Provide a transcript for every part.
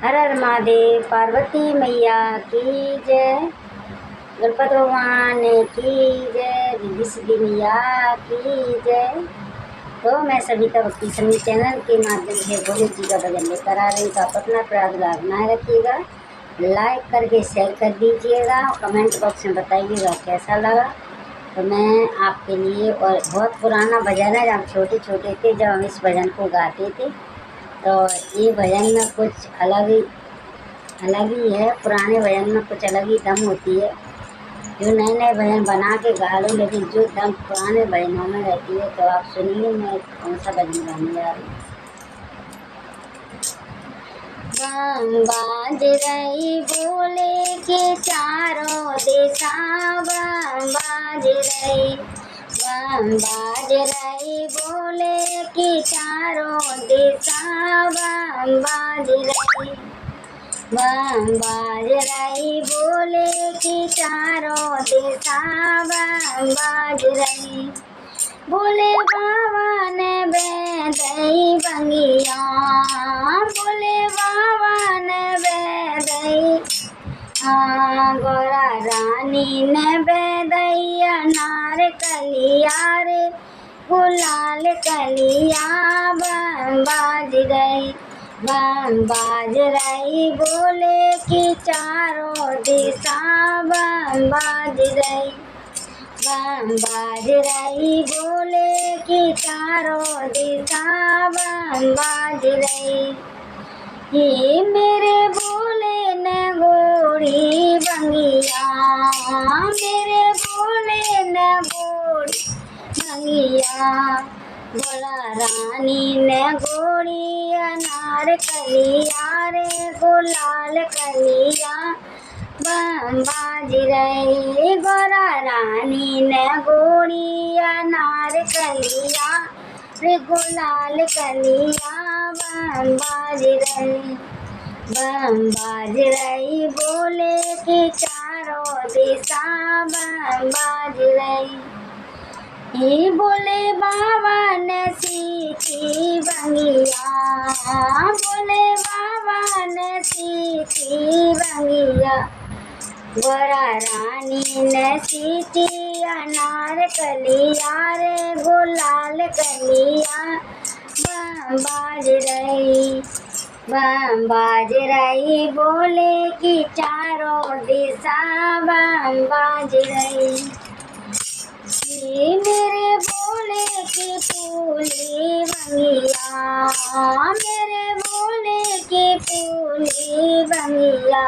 हर हर महादेव। पार्वती मैया की जय। गणपति भगवान की जय। रिद्धि सिद्धि मैया की जय। तो मैं सविता भक्ति संगीत चैनल के माध्यम से भोले जी का भजन लेकर आ रही हूँ। तो आप अपना प्रार्थना बनाए रखिएगा, लाइक करके शेयर कर दीजिएगा, कमेंट बॉक्स में बताइएगा कैसा लगा। तो मैं आपके लिए, और बहुत पुराना भजन है, जब हम छोटे छोटे थे जब हम इस भजन को गाते थे, तो ये भजन में कुछ अलग ही है। पुराने भजन में कुछ अलग ही दम होती है। जो नए नए भजन बना के गा लो, लेकिन जो दम पुराने भजनों में रहती है। तो आप सुनिए मैं कौन सा भजन गाने जा रही हूँ। बम बाज रही बोले के चारों दिशा, बम बाज रही, बम बाज रही बोले की चारों दिशा, बम बाज रही, बम बाज रही बोले की चारों दिशा, बम बाज रही। बोले बाबा ने बेदई बंगिया, बोले बाबा ने बेदई, गोरा रानी ने बेदैया नार कलिया रे गुलाल कलिया, बम बाज रही, बम बाज रही बोले की चारों दिशा, बम बाज रही, बम बाज रही बोले की चारों दिशा, बम बाज रही। ये मेरे बोले न गोरी बंगिया, मेरे बोले न गोरी बंगिया, गोरा रानी ने गोरी अनार कलिया रे गुलाल कलिया, बम बाज रही, गोरा रानी ने गोरी अनार कलिया रे गुलाल कलिया, बम बाज रही, बम बाज रही बोले की चारों दिशा, बम बाज रही। ये बोले बाबा ने सीखी बंगिया, बोले बाबा ने सीखी बंगिया, गोरा रानी ने सीखी अनार कलिया रे गुलाल कलिया, बम बाज रही, बम बाज रही बोले की चारों दिशा, बम बाज रही। मेरे बोले की फूली बंगिया, मेरे बोले की फूली बंगिया,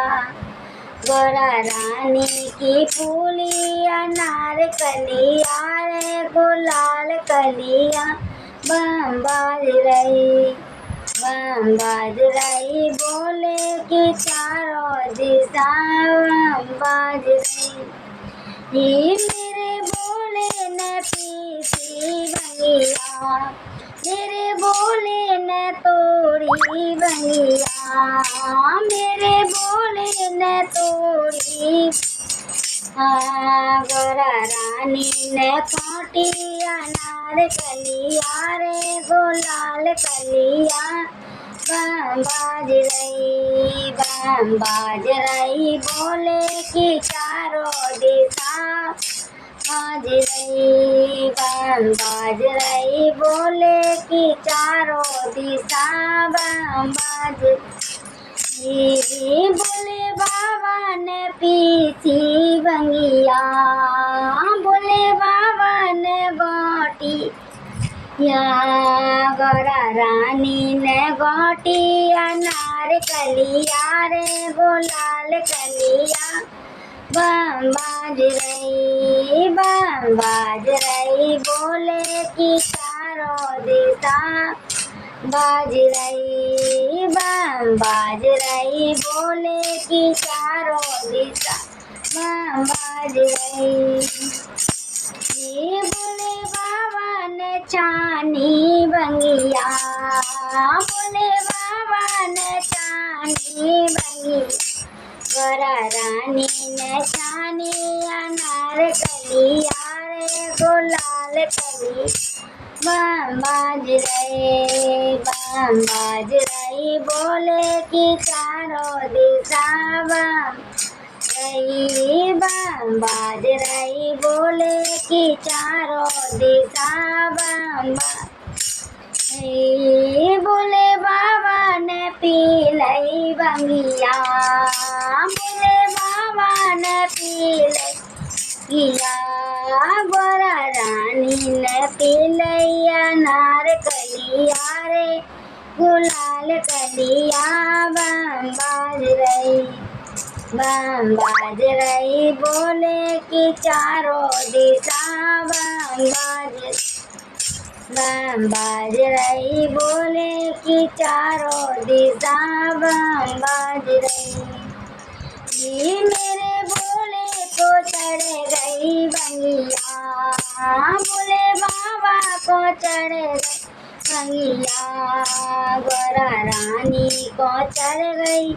गोरा रानी की फूली अनार कलिया रे गुलाल कलिया, बम बाज रही, बम बाज रही बोले की चारों दिशा, बम बाज रही। ये मेरे बोले न पीसी बंगिया, मेरे बोले न तोड़ी बंगिया, मेरे बोले न तोड़ी, गोरा रानी ने काटी अनार कलिया रे गुलाल कलिया, बम बाज रही, बम बाज रही बोले की चारों दिशा, बाज रही, बम बाज रही बोले की चारों दिशा, बम बाज रही। बोले बाबा ने पीसी बंगिया, बोले बाबा ने गोटी या, गोरा रानी ने गोटी अनार कलिया रे गुलाल कलिया, बम बाज रही, बम बाज रही बोले की चारों दिशा, बाज रही, बम बाज रही बोले की चारों दिशा, बम बाज रही। ये बोले बाबा ने चानी बंगिया, बोले बाबा ने चानी बंगिया, गोरा रानी ने चानी अनार कलिया रे गुलाल कली, बम बाज रही, बम बाज रही बोले की चारों चारों दिशा बम रही बम बाज रही बोले कि चारों दिशा बम बोले बाबा ने पी लई बंगिया बोले बाबा ने पी लई किया गोरा रानी ने पी लैया नार कलिया रे गुलाल कलिया बम बाज रही बोले कि चारों दिशा बम बाज रही बोले कि चारों दिशा बम बाज रही मेरे बोले को चढ़ गई बंगिया बोले बाबा को चढ़ गई बंगिया गोरा रानी को चढ़ गई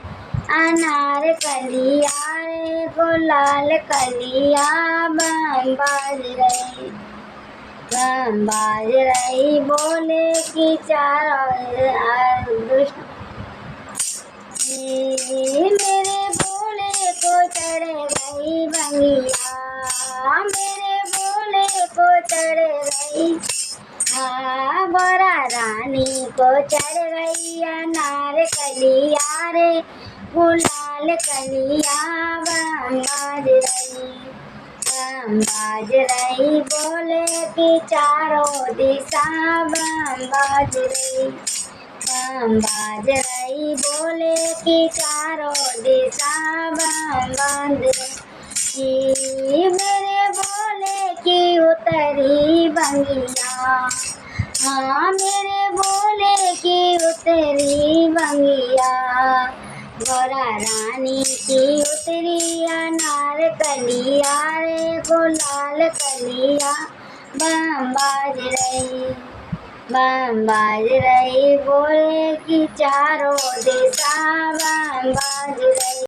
अनार कलिया रे गुलाल कलिया बम बाज रही बोले कि चारों मेरे बोले को चढ़ गई बंगिया मेरे बोले को चढ़ गई गोरा रानी को चढ़ गई अनार कलिया रे गुलाल कलिया बम बाज रही बोले कि चारों दिशा बम बाज रही बोले कि चारों दिशा बम बाज रही मेरे बोले कि उतरी बंगिया हाँ मेरे बोले कि उतरी बंगिया गोरा रानी की उतरी अनार कलिया रे गुलाल कलिया बम बाज रही बोले कि चारों दिशा बम बाज रही।